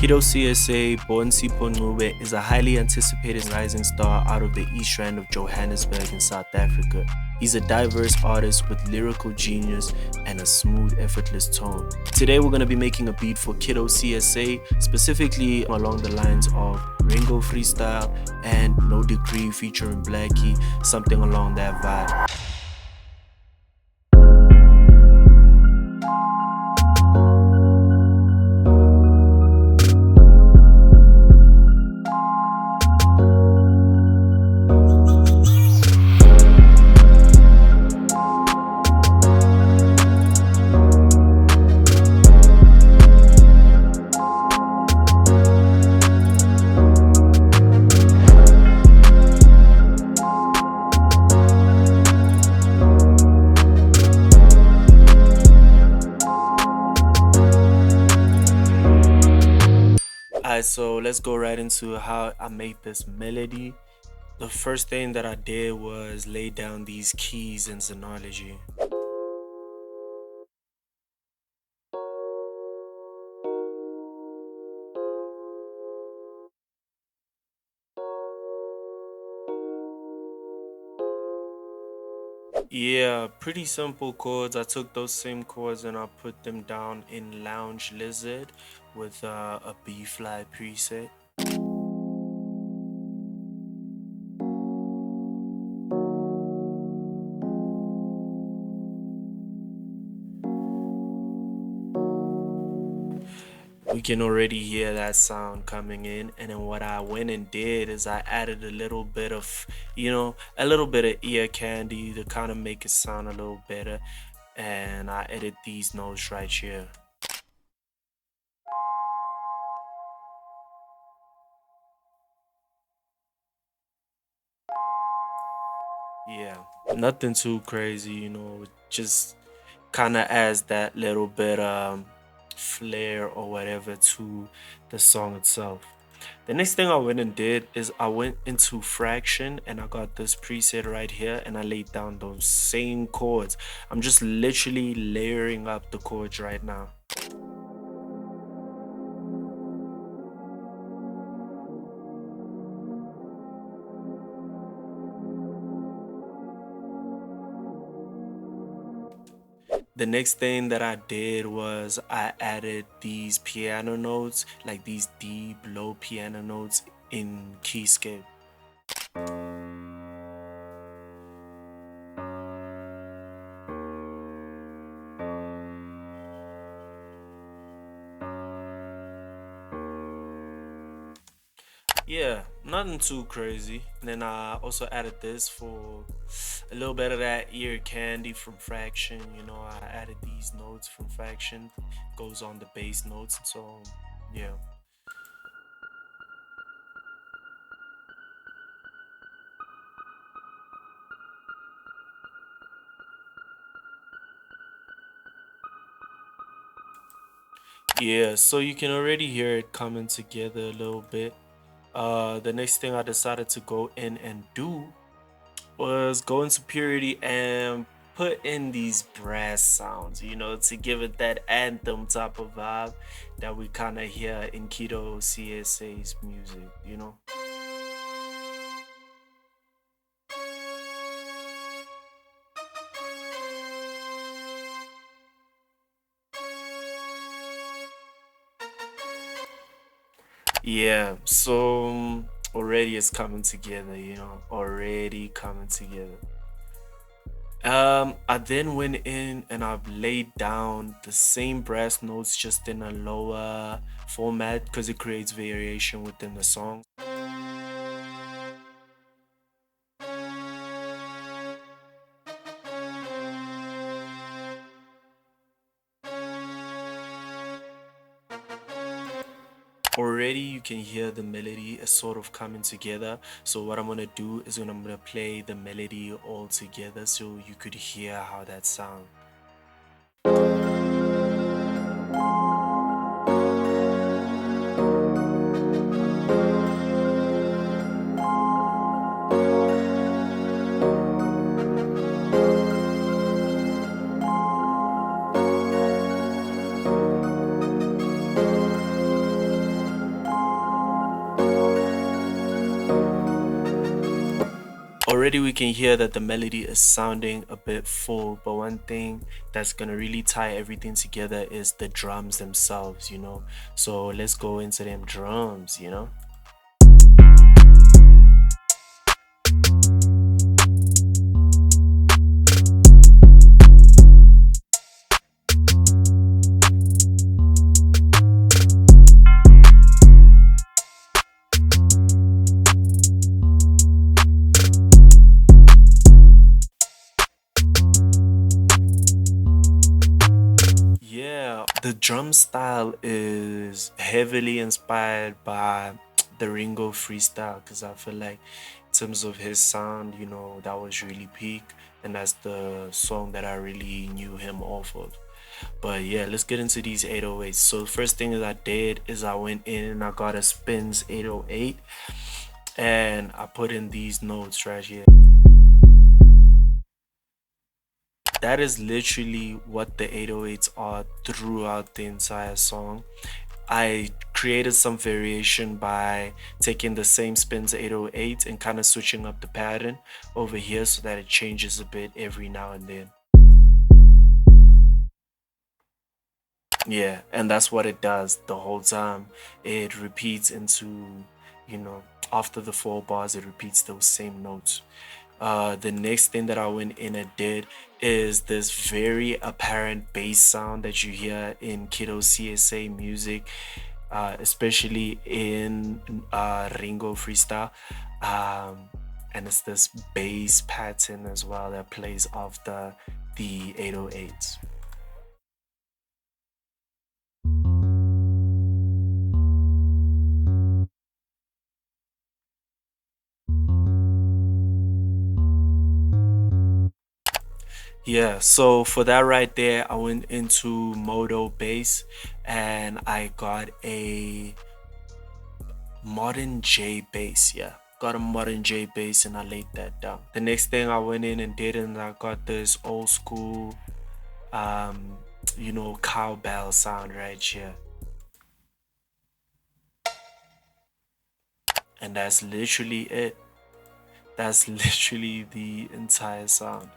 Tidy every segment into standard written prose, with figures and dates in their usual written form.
Kiddo Csa born Sipho Ncube is a highly anticipated rising star out of the East Rand of Johannesburg in South Africa. He's a diverse artist with lyrical genius and a smooth, effortless tone. Today we're going to be making a beat for Kiddo Csa, specifically along the lines of Ringo Freestyle and No Degree featuring Blackie, something along that vibe. Alright, so let's go right into how I made this melody. The first thing that I did was lay down these keys in Xenology. Yeah, pretty simple chords. I took those same chords and I put them down in Lounge Lizard with a B-flat preset. We can already hear that sound coming in, and then what I went and did is I added a little bit of, a little bit of ear candy to kind of make it sound a little better, and I edit these notes right here. Yeah, nothing too crazy, just kind of adds that little bit flair or whatever to the song itself. The next thing I went and did is I went into Fraction and I got this preset right here and I laid down those same chords. I'm just literally layering up the chords right now. The next thing that I did was I added these piano notes, like these deep low piano notes in Keyscape. Yeah, nothing too crazy. And then I also added this for a little bit of that ear candy from Fraction. I added these notes from Fraction, goes on the bass notes. So, yeah. Yeah, so you can already hear it coming together a little bit. The next thing I decided to go in and do was go into Purity and put in these brass sounds, to give it that anthem type of vibe that we kind of hear in Kiddo Csa's music. Yeah, so already it's coming together, already coming together. I then went in and I've laid down the same brass notes just in a lower format because it creates variation within the song. Already you can hear the melody is sort of coming together. So what I'm gonna do is I'm gonna play the melody all together so you could hear how that sounds. already we can hear that the melody is sounding a bit full, but one thing that's gonna really tie everything together is the drums themselves, you know. So let's go into them drums, you know. Yeah, the drum style is heavily inspired by the Ringo freestyle because I feel like, in terms of his sound, you know, that was really peak, and that's the song that I really knew him off of. But yeah, let's get into these 808s. So the first thing that I did is I went in and I got a Spins 808 and I put in these notes right here. That is literally what the 808s are throughout the entire song. I created some variation by taking the same Spins 808 and kind of switching up the pattern over here so that it changes a bit every now and then. Yeah, and that's what it does the whole time. It repeats into, you know, after the 4 bars, it repeats those same notes. The next thing that I went in and did is this very apparent bass sound that you hear in Kiddo Csa music, especially in Ringo freestyle. Um, and it's this bass pattern as well that plays after the 808s. Yeah, so for that right there, I went into Moto bass and I got a modern J bass. Yeah, got a modern J bass and I laid that down. The next thing I went in and did, and I got this old school, um, you know, cowbell sound right here. And that's literally it. That's literally the entire sound.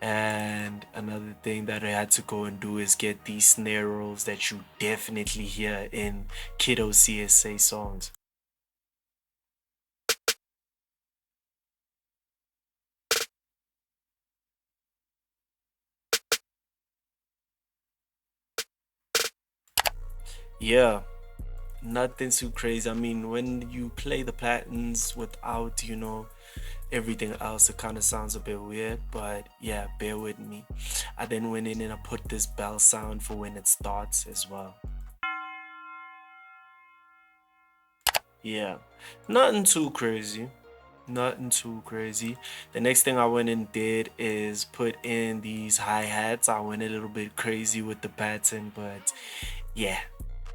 And another thing that I had to go and do is get these snare rolls that you definitely hear in Kiddo Csa songs. Yeah, nothing too crazy. I mean, when you play the patterns without, you know, everything else, it kind of sounds a bit weird, but yeah, bear with me. I then went in and I put this bell sound for when it starts as well. Yeah, nothing too crazy. Nothing too crazy. The next thing I went and did is put in these hi-hats. I went a little bit crazy with the pattern, but yeah,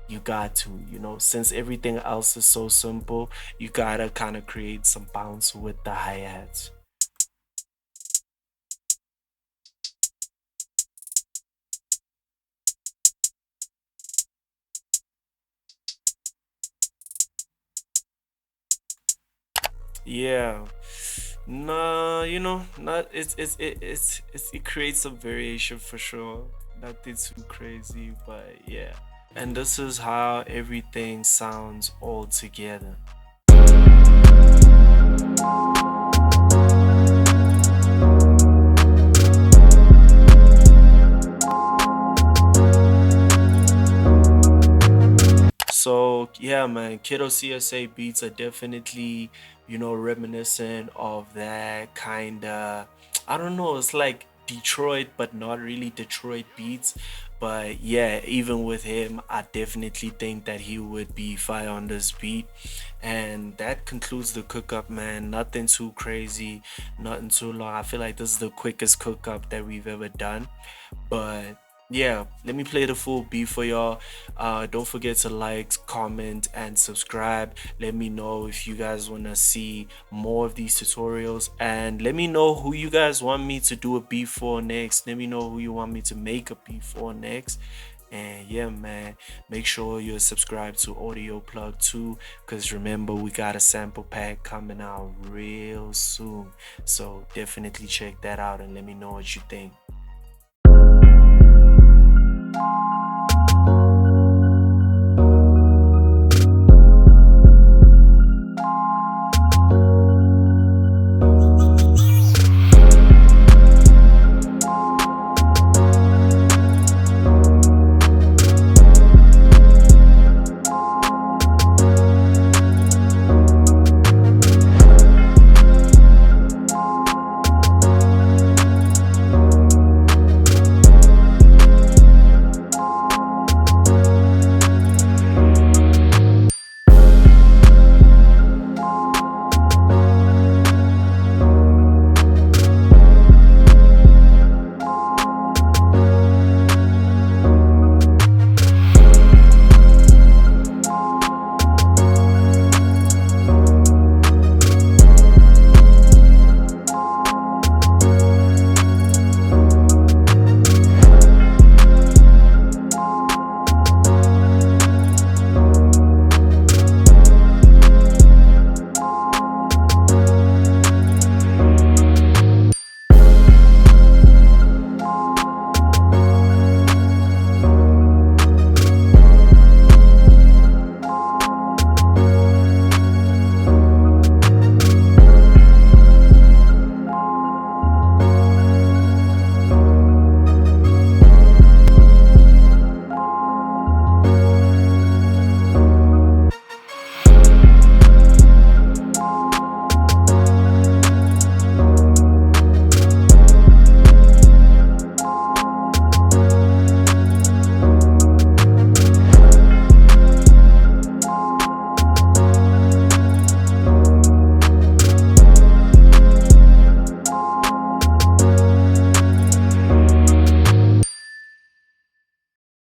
you got to, you know, since everything else is so simple, you gotta kind of create some bounce with the hi-hats. Yeah. Nah, you know, not it creates some variation for sure. Nothing too crazy, but yeah. And this is how everything sounds all together. So yeah, man, Kiddo Csa beats are definitely, you know, reminiscent of that kind of, I don't know, it's like Detroit, but not really Detroit beats. But yeah, even with him, I definitely think that he would be fire on this beat. And that concludes the cook-up, man. Nothing too crazy, nothing too long. I feel like this is the quickest cook-up that we've ever done. But yeah, let me play the full beat for y'all. Don't forget to like, comment, and subscribe. Let me know if you guys want to see more of these tutorials, and let me know who you guys want me to do a beat for next. Let me know who you want me to make a beat for next, And yeah, man, make sure you're subscribed to Audio Plug too, because remember, we got a sample pack coming out real soon. So definitely check that out and let me know what you think.